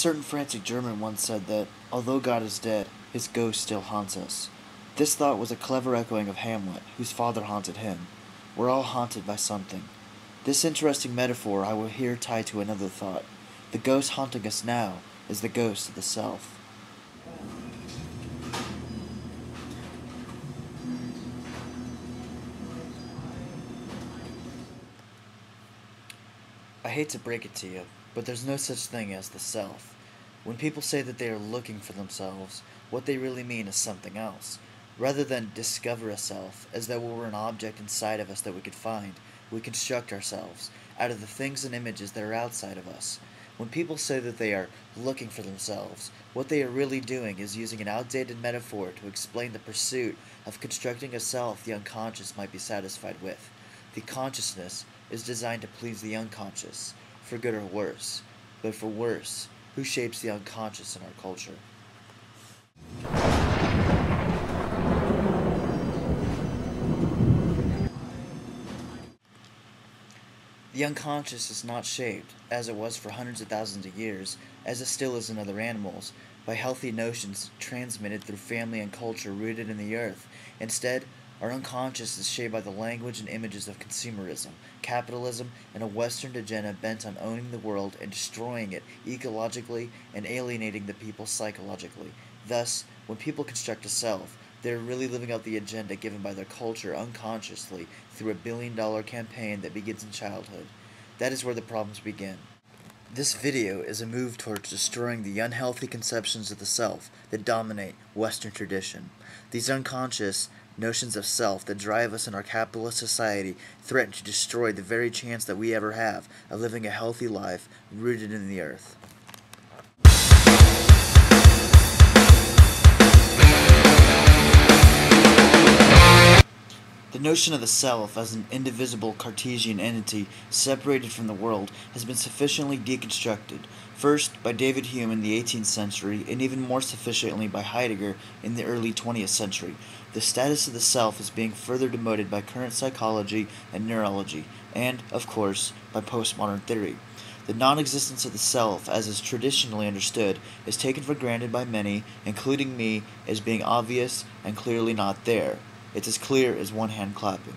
certain frantic German once said that, although God is dead, his ghost still haunts us. This thought was a clever echoing of Hamlet, whose father haunted him. We're all haunted by something. This interesting metaphor I will here tie to another thought. The ghost haunting us now is the ghost of the self. I hate to break it to you, but there's no such thing as the self. When people say that they are looking for themselves, what they really mean is something else. Rather than discover a self, as though it were an object inside of us that we could find, we construct ourselves out of the things and images that are outside of us. When people say that they are looking for themselves, what they are really doing is using an outdated metaphor to explain the pursuit of constructing a self the unconscious might be satisfied with. The consciousness is designed to please the unconscious, for good or worse. But for worse, who shapes the unconscious in our culture? The unconscious is not shaped, as it was for hundreds of thousands of years, as it still is in other animals, by healthy notions transmitted through family and culture rooted in the earth. Instead, our unconscious is shaped by the language and images of consumerism, capitalism, and a Western agenda bent on owning the world and destroying it ecologically and alienating the people psychologically. Thus, when people construct a self, they are really living out the agenda given by their culture unconsciously through a billion-dollar campaign that begins in childhood. That is where the problems begin. This video is a move towards destroying the unhealthy conceptions of the self that dominate Western tradition. These unconscious notions of self that drive us in our capitalist society threaten to destroy the very chance that we ever have of living a healthy life rooted in the earth. The notion of the self as an indivisible Cartesian entity separated from the world has been sufficiently deconstructed, first by David Hume in the 18th century and even more sufficiently by Heidegger in the early 20th century. The status of the self is being further demoted by current psychology and neurology, and, of course, by postmodern theory. The non-existence of the self, as is traditionally understood, is taken for granted by many, including me, as being obvious and clearly not there. It's as clear as one hand clapping.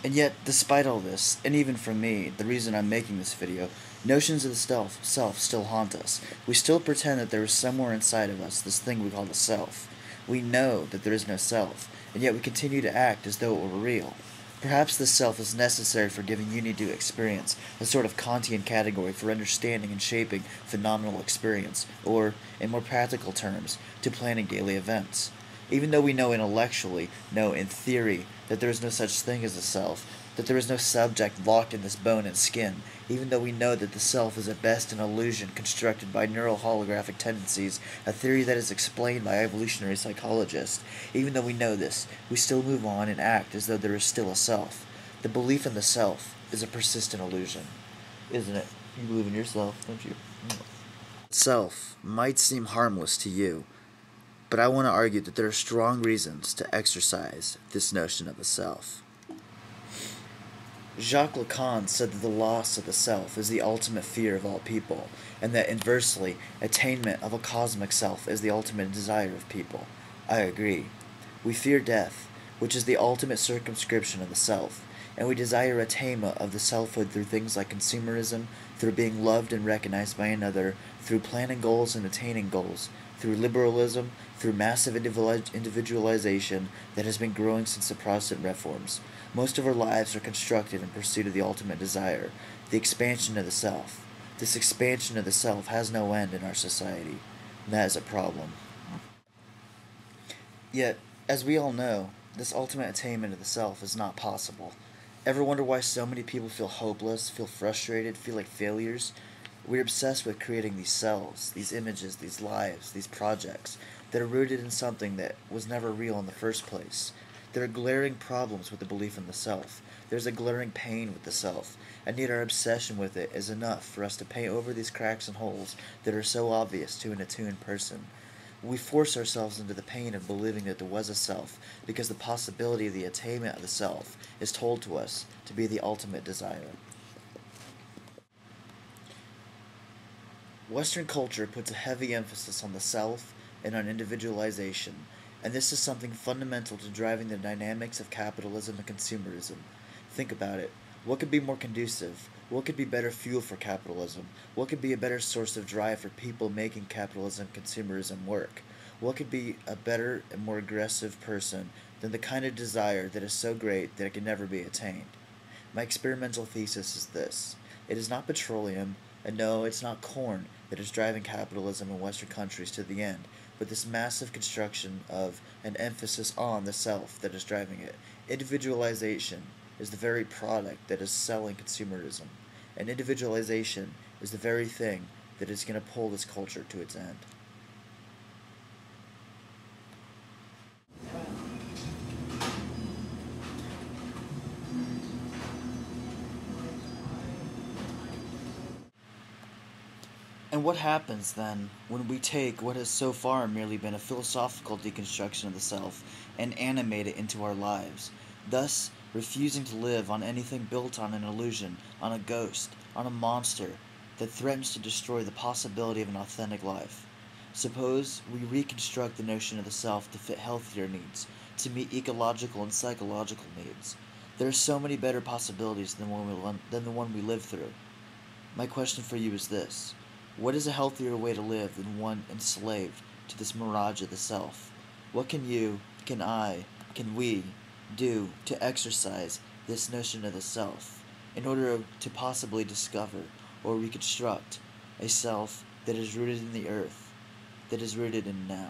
And yet, despite all this, and even for me, the reason I'm making this video, notions of the self still haunt us. We still pretend that there is somewhere inside of us this thing we call the self. We know that there is no self, and yet we continue to act as though it were real. Perhaps this self is necessary for giving unity to experience, a sort of Kantian category for understanding and shaping phenomenal experience, or, in more practical terms, to planning daily events. Even though we know intellectually, know in theory, that there is no such thing as a self, that there is no subject locked in this bone and skin, even though we know that the self is at best an illusion constructed by neural holographic tendencies, a theory that is explained by evolutionary psychologists, even though we know this, we still move on and act as though there is still a self. The belief in the self is a persistent illusion, isn't it? You believe in yourself, don't you? Self might seem harmless to you, but I want to argue that there are strong reasons to exorcise this notion of the self. Jacques Lacan said that the loss of the self is the ultimate fear of all people, and that inversely, attainment of a cosmic self is the ultimate desire of people. I agree. We fear death, which is the ultimate circumscription of the self, and we desire attainment of the selfhood through things like consumerism, through being loved and recognized by another, through planning goals and attaining goals, through liberalism, through massive individualization that has been growing since the Protestant reforms. Most of our lives are constructed in pursuit of the ultimate desire, the expansion of the self. This expansion of the self has no end in our society, and that is a problem. Yet, as we all know, this ultimate attainment of the self is not possible. Ever wonder why so many people feel hopeless, feel frustrated, feel like failures? We're obsessed with creating these selves, these images, these lives, these projects that are rooted in something that was never real in the first place. There are glaring problems with the belief in the self. There's a glaring pain with the self, and yet our obsession with it is enough for us to paint over these cracks and holes that are so obvious to an attuned person. We force ourselves into the pain of believing that there was a self, because the possibility of the attainment of the self is told to us to be the ultimate desire. Western culture puts a heavy emphasis on the self and on individualization, and this is something fundamental to driving the dynamics of capitalism and consumerism. Think about it. What could be more conducive? What could be better fuel for capitalism? What could be a better source of drive for people making capitalism and consumerism work? What could be a better and more aggressive person than the kind of desire that is so great that it can never be attained? My experimental thesis is this. It is not petroleum, and no, it's not corn that is driving capitalism in Western countries to the end, but this massive construction of an emphasis on the self that is driving it. Individualization is the very product that is selling consumerism, and individualization is the very thing that is going to pull this culture to its end. And what happens then when we take what has so far merely been a philosophical deconstruction of the self and animate it into our lives, thus refusing to live on anything built on an illusion, on a ghost, on a monster that threatens to destroy the possibility of an authentic life? Suppose we reconstruct the notion of the self to fit healthier needs, to meet ecological and psychological needs. There are so many better possibilities than the one we live through. My question for you is this. What is a healthier way to live than one enslaved to this mirage of the self? What can you, can I, can we do to exercise this notion of the self in order to possibly discover or reconstruct a self that is rooted in the earth, that is rooted in now?